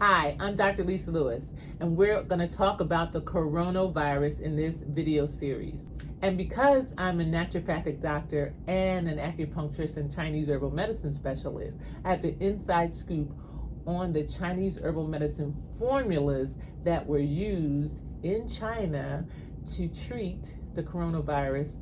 Hi, I'm drlisalewis, and we're going to talk about the coronavirus in this video series. And because I'm a naturopathic doctor and an acupuncturist and Chinese herbal medicine specialist, I have the inside scoop on the Chinese herbal medicine formulas that were used in China to treat the coronavirus.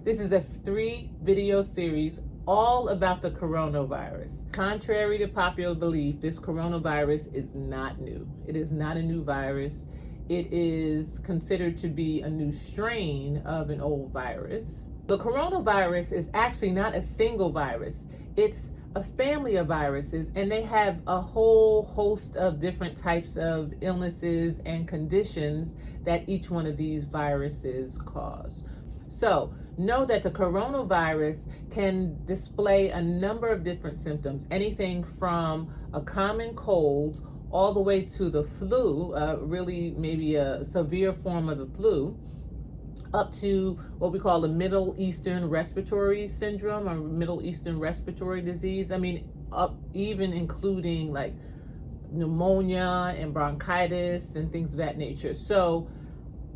This is a 3-video series all about the coronavirus. Contrary to popular belief, this coronavirus is not new. It is not a new virus. It is considered to be a new strain of an old virus. The coronavirus is actually not a single virus. It's a family of viruses, and they have a whole host of different types of illnesses and conditions that each one of these viruses cause. So know that the coronavirus can display a number of different symptoms, anything from a common cold all the way to the flu, really maybe a severe form of the flu, up to what we call the Middle Eastern respiratory syndrome or Middle Eastern respiratory disease. I mean, up even including like pneumonia and bronchitis and things of that nature. So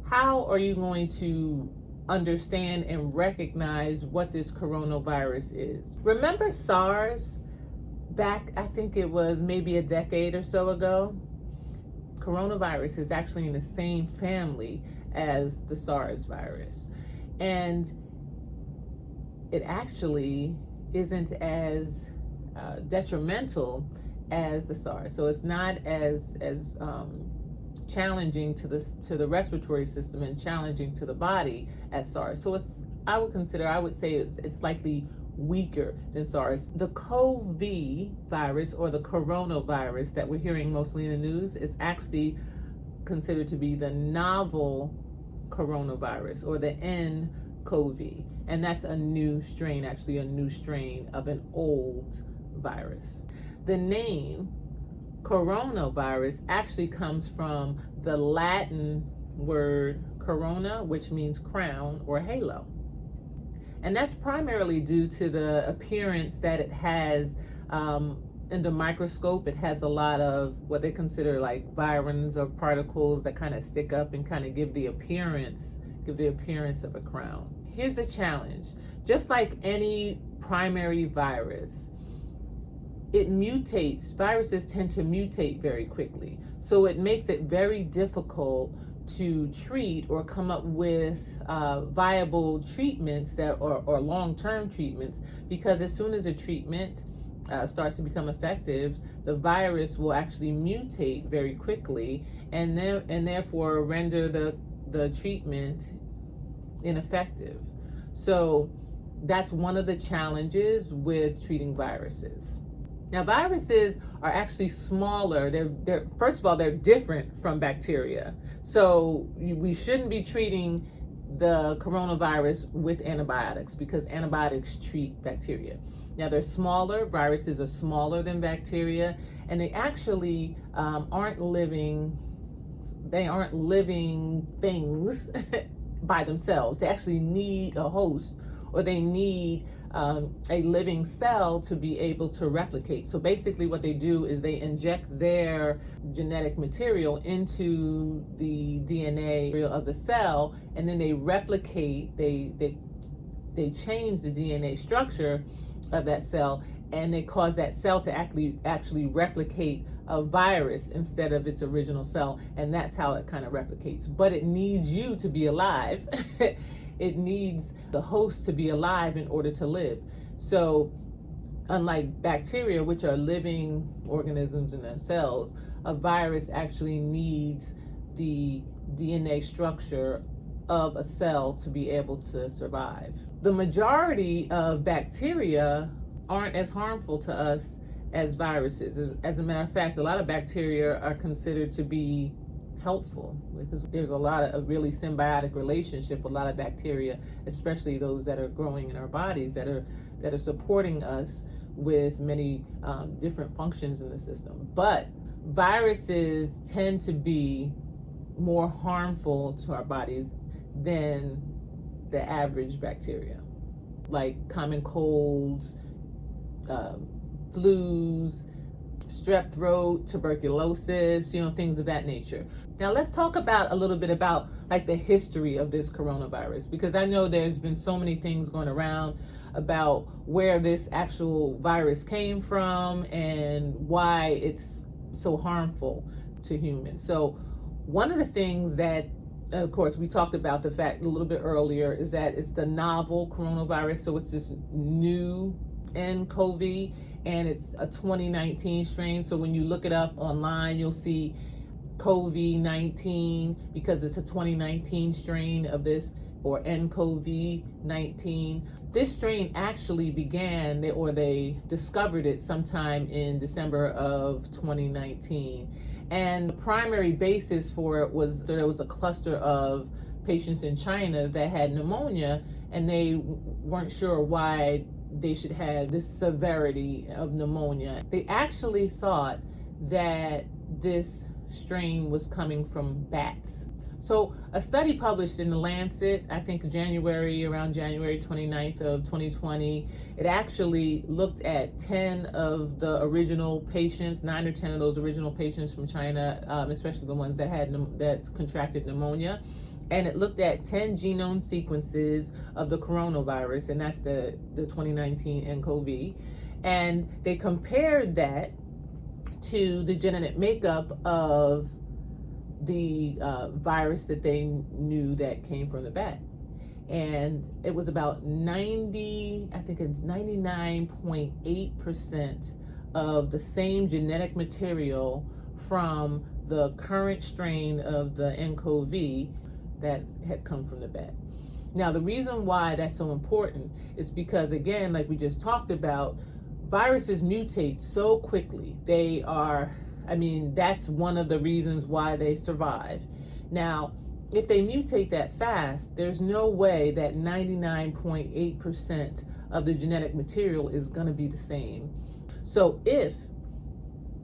how are you going to understand and recognize what this coronavirus is? Remember SARS back, I think it was maybe a decade or so ago? Coronavirus is actually in the same family as the SARS virus. And it actually isn't as detrimental as the SARS. So it's not as challenging to the respiratory system and challenging to the body as SARS. So I would say it's likely weaker than SARS. The COVID virus or the coronavirus that we're hearing mostly in the news is actually considered to be the novel coronavirus or the nCoV, and that's a new strain of an old virus. The name coronavirus actually comes from the Latin word corona, which means crown or halo. And that's primarily due to the appearance that it has in the microscope. It has a lot of what they consider like virins or particles that kind of stick up and kind of give the appearance of a crown. Here's the challenge. Just like any primary virus, it mutates. Viruses tend to mutate very quickly. So it makes it very difficult to treat or come up with viable treatments or long-term treatments, because as soon as a treatment starts to become effective, the virus will actually mutate very quickly and therefore render the treatment ineffective. So that's one of the challenges with treating viruses. Now, viruses are actually smaller. They're first of all, they're different from bacteria. So we shouldn't be treating the coronavirus with antibiotics because antibiotics treat bacteria. Now, they're smaller. Viruses are smaller than bacteria, and they actually aren't living things by themselves. They actually need a host, or they need a living cell to be able to replicate. So basically what they do is they inject their genetic material into the DNA of the cell, and then they replicate, they change the DNA structure of that cell, and they cause that cell to actually replicate a virus instead of its original cell, and that's how it kind of replicates. But it needs you to be alive. It needs the host to be alive in order to live. So unlike bacteria, which are living organisms in themselves, a virus actually needs the DNA structure of a cell to be able to survive. The majority of bacteria aren't as harmful to us as viruses. As a matter of fact, a lot of bacteria are considered to be helpful, because there's a lot of a really symbiotic relationship with a lot of bacteria, especially those that are growing in our bodies that are supporting us with many different functions in the system. But viruses tend to be more harmful to our bodies than the average bacteria, like common colds, flus, strep throat, tuberculosis, things of that nature. Now let's talk about a little bit about like the history of this coronavirus, because I know there's been so many things going around about where this actual virus came from and why it's so harmful to humans. So one of the things that, of course, we talked about the fact a little bit earlier, is that it's the novel coronavirus. So it's this new nCoV, and it's a 2019 strain. So when you look it up online, you'll see COVID-19 because it's a 2019 strain of this, or nCoV-19. This strain actually began, or they discovered it sometime in December of 2019. And the primary basis for it was there was a cluster of patients in China that had pneumonia, and they weren't sure why they should have this severity of pneumonia. They actually thought that this strain was coming from bats. So a study published in the Lancet, I think around January 29th of 2020, it actually looked at 10 of the original patients, 9 or 10 of those original patients from China, especially the ones that contracted pneumonia. And it looked at 10 genome sequences of the coronavirus, and that's the 2019 nCoV. And they compared that to the genetic makeup of the virus that they knew that came from the bat. And it was about 99.8% of the same genetic material from the current strain of the nCoV that had come from the bat. Now, the reason why that's so important is because, again, like we just talked about, viruses mutate so quickly. That's one of the reasons why they survive. Now, if they mutate that fast, there's no way that 99.8% of the genetic material is going to be the same. So if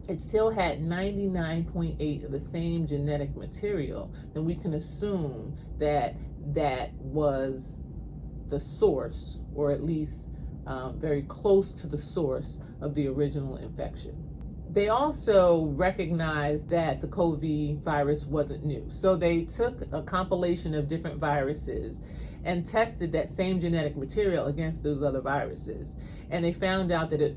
it still had 99.8 of the same genetic material, then we can assume that that was the source, or at least very close to the source of the original infection. They also recognized that the COVID virus wasn't new. So they took a compilation of different viruses and tested that same genetic material against those other viruses. And they found out that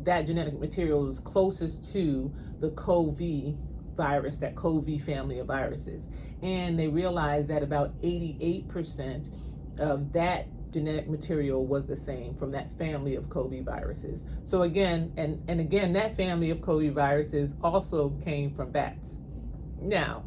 that genetic material was closest to the COVID virus, that COVID family of viruses. And they realized that about 88% of that genetic material was the same from that family of COVID viruses. So again, and again, that family of COVID viruses also came from bats. Now,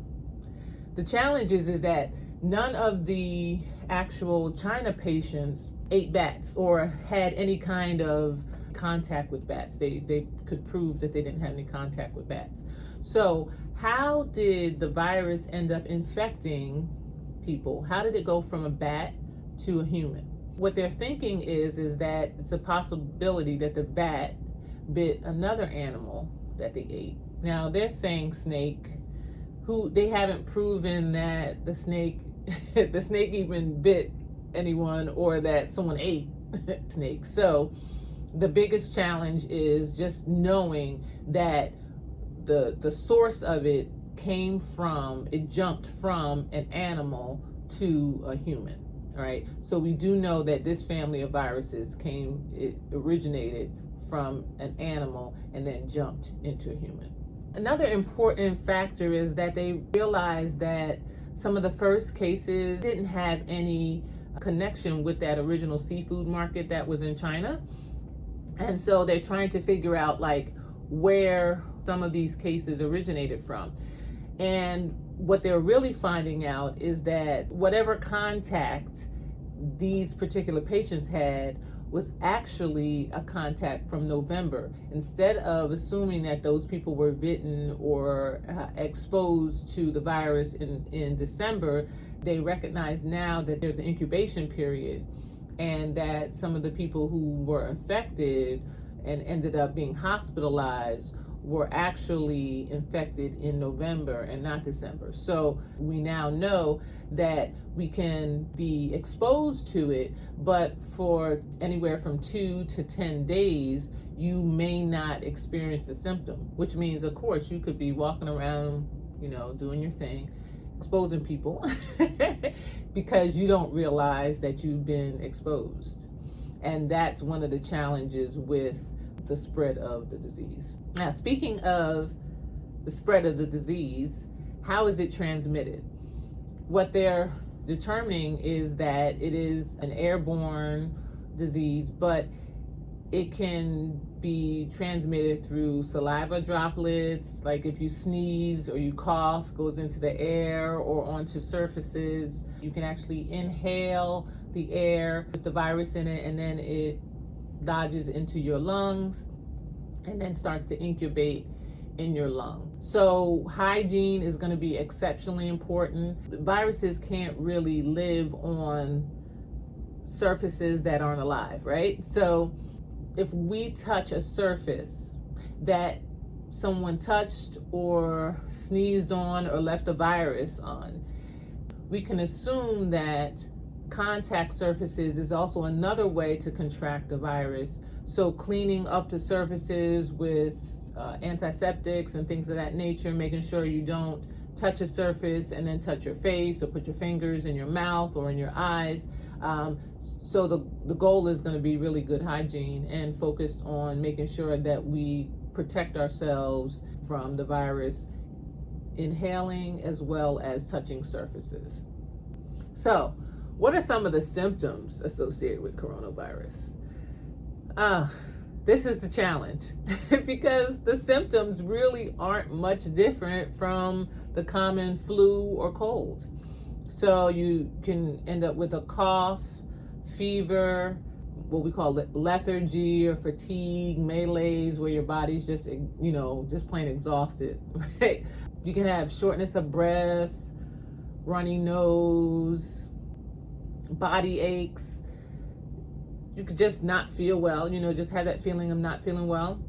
the challenge is that none of the actual China patients ate bats or had any kind of contact with bats. They could prove that they didn't have any contact with bats. So how did the virus end up infecting people? How did it go from a bat to a human? What they're thinking is that it's a possibility that the bat bit another animal that they ate. Now they're saying snake, who they haven't proven that the snake even bit anyone or that someone ate snake. So the biggest challenge is just knowing that the source of it jumped from an animal to a human. All right, so we do know that this family of viruses originated from an animal and then jumped into a human. Another important factor is that they realized that some of the first cases didn't have any connection with that original seafood market that was in China. And so they're trying to figure out where some of these cases originated from. And what they're really finding out is that whatever contact these particular patients had was actually a contact from November. Instead of assuming that those people were bitten or exposed to the virus in December, they recognize now that there's an incubation period, and that some of the people who were infected and ended up being hospitalized were actually infected in November and not December. So we now know that we can be exposed to it, but for anywhere from 2 to 10 days, you may not experience a symptom, which means, of course, you could be walking around, doing your thing, exposing people because you don't realize that you've been exposed. And that's one of the challenges with the spread of the disease. Now, speaking of the spread of the disease, how is it transmitted? What they're determining is that it is an airborne disease, but it can be transmitted through saliva droplets, like if you sneeze or you cough, goes into the air or onto surfaces. You can actually inhale the air with the virus in it, and then it dodges into your lungs and then starts to incubate in your lung. So hygiene is going to be exceptionally important. Viruses can't really live on surfaces that aren't alive, right? So if we touch a surface that someone touched or sneezed on or left a virus on, we can assume that contact surfaces is also another way to contract the virus. So cleaning up the surfaces with antiseptics and things of that nature, making sure you don't touch a surface and then touch your face or put your fingers in your mouth or in your eyes. So the goal is going to be really good hygiene and focused on making sure that we protect ourselves from the virus, inhaling as well as touching surfaces. So what are some of the symptoms associated with coronavirus? This is the challenge because the symptoms really aren't much different from the common flu or cold. So you can end up with a cough, fever, what we call lethargy or fatigue, malaise, where your body's just plain exhausted, right? You can have shortness of breath, runny nose, body aches. You could just not feel well, just have that feeling of not feeling well.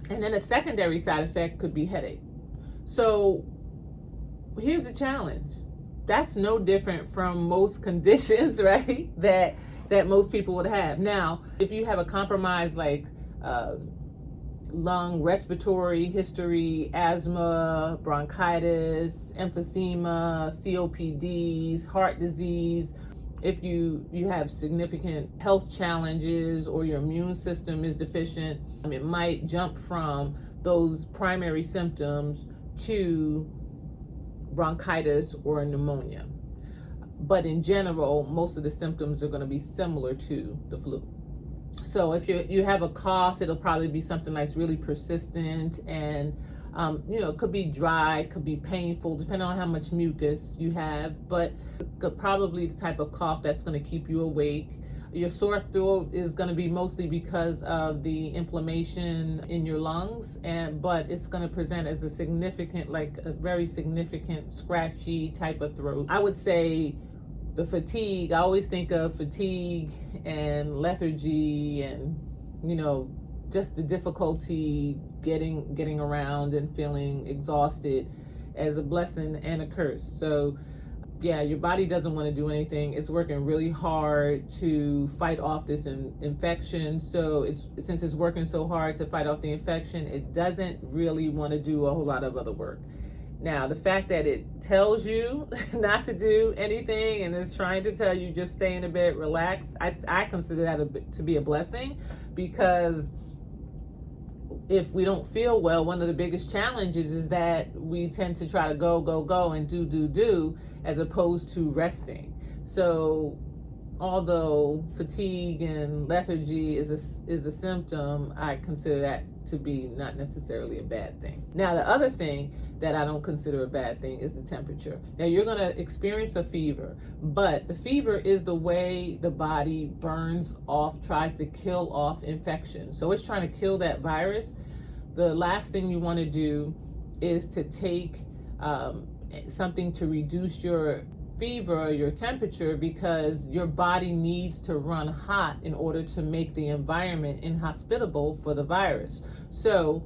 And then a secondary side effect could be headache. So here's the challenge. That's no different from most conditions, right? That most people would have. Now, if you have a compromised like lung respiratory history, asthma, bronchitis, emphysema, COPDs, heart disease, if you have significant health challenges or your immune system is deficient, it might jump from those primary symptoms to bronchitis or pneumonia. But in general, most of the symptoms are going to be similar to the flu. So if you have a cough, it'll probably be something that's really persistent and it could be dry, could be painful, depending on how much mucus you have, but probably the type of cough that's going to keep you awake. Your sore throat is going to be mostly because of the inflammation in your lungs, but it's going to present as a very significant scratchy type of throat. I would say the fatigue, I always think of fatigue and lethargy and, just the difficulty getting around and feeling exhausted as a blessing and a curse. So yeah, your body doesn't want to do anything. It's working really hard to fight off this infection. So since it's working so hard to fight off the infection, it doesn't really want to do a whole lot of other work. Now, the fact that it tells you not to do anything and is trying to tell you just stay in the bed, relax, I consider that to be a blessing, because if we don't feel well, one of the biggest challenges is that we tend to try to go and do as opposed to resting. So although fatigue and lethargy is a symptom, I consider that to be not necessarily a bad thing. Now, the other thing that I don't consider a bad thing is the temperature. Now, you're going to experience a fever, but the fever is the way the body burns off, tries to kill off infection. So it's trying to kill that virus. The last thing you want to do is to take something to reduce your fever or your temperature, because your body needs to run hot in order to make the environment inhospitable for the virus. So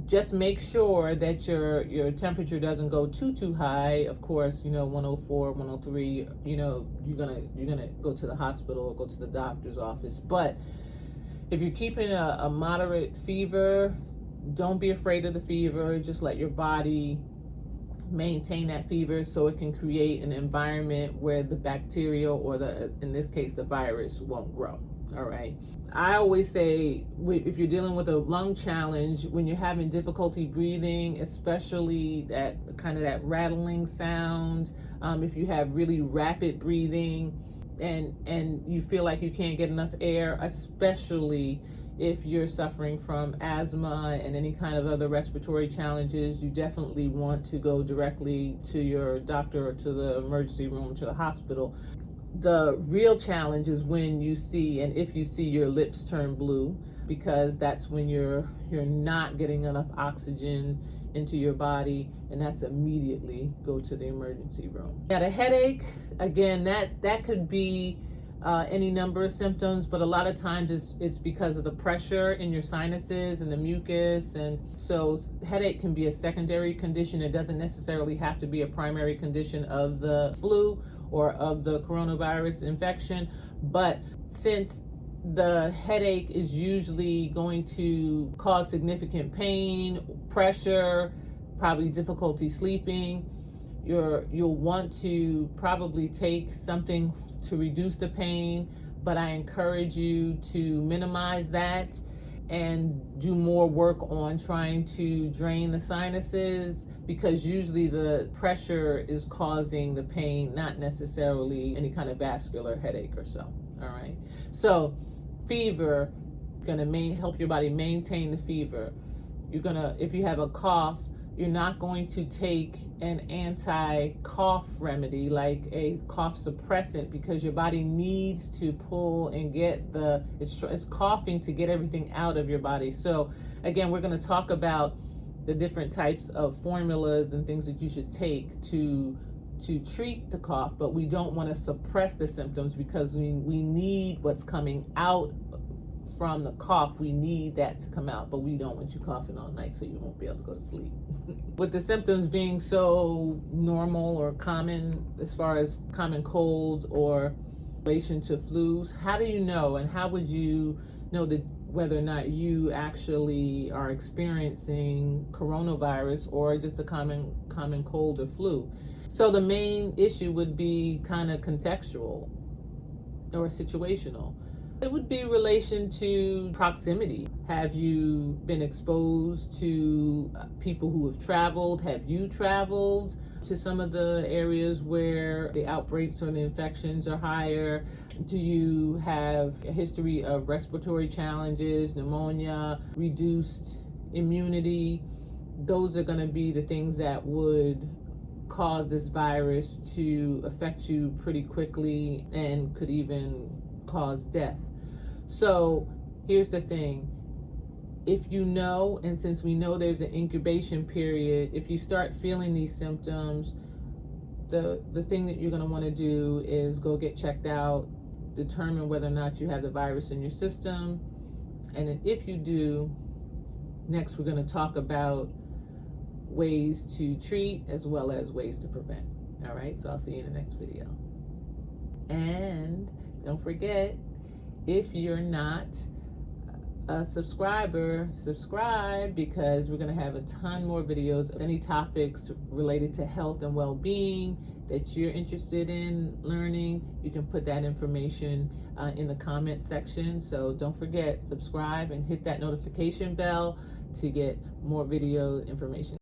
just make sure that your temperature doesn't go too high. Of course, 104, 103, you're gonna go to the hospital or go to the doctor's office. But if you're keeping a moderate fever, don't be afraid of the fever. Just let your body maintain that fever so it can create an environment where the bacteria, or in this case, the virus, won't grow. All right. I always say, if you're dealing with a lung challenge, when you're having difficulty breathing, especially that rattling sound, if you have really rapid breathing and you feel like you can't get enough air, especially if you're suffering from asthma and any kind of other respiratory challenges, you definitely want to go directly to your doctor or to the emergency room, to the hospital. The real challenge is when you see, and if you see your lips turn blue, because that's when you're not getting enough oxygen into your body, and that's immediately go to the emergency room. Now, the headache, again, that could be any number of symptoms, but a lot of times it's because of the pressure in your sinuses and the mucus. And so headache can be a secondary condition. It doesn't necessarily have to be a primary condition of the flu or of the coronavirus infection. But since the headache is usually going to cause significant pain, pressure, probably difficulty sleeping, you'll want to probably take something to reduce the pain, but I encourage you to minimize that and do more work on trying to drain the sinuses, because usually the pressure is causing the pain, not necessarily any kind of vascular headache or so. All right. So fever, gonna help your body maintain the fever. If you have a cough, you're not going to take an anti-cough remedy like a cough suppressant, because your body needs to pull and get it's coughing to get everything out of your body. So again, we're going to talk about the different types of formulas and things that you should take to treat the cough, but we don't want to suppress the symptoms, because we need what's coming out from the cough. We need that to come out, but we don't want you coughing all night so you won't be able to go to sleep. With the symptoms being so normal or common, as far as common colds or relation to flus, how do you know, and how would you know whether or not you actually are experiencing coronavirus or just a common cold or flu? So the main issue would be kind of contextual or situational. It would be relation to proximity. Have you been exposed to people who have traveled? Have you traveled to some of the areas where the outbreaks or the infections are higher? Do you have a history of respiratory challenges, pneumonia, reduced immunity? Those are going to be the things that would cause this virus to affect you pretty quickly and could even cause death. So here's the thing. If you know, and since we know there's an incubation period, if you start feeling these symptoms, the thing that you're going to want to do is go get checked out, determine whether or not you have the virus in your system. And then if you do, next we're going to talk about ways to treat as well as ways to prevent. All right, so I'll see you in the next video. And don't forget, if you're not a subscriber, subscribe, because we're going to have a ton more videos of any topics related to health and well-being that you're interested in learning. You can put that information in the comment section. So don't forget, subscribe and hit that notification bell to get more video information.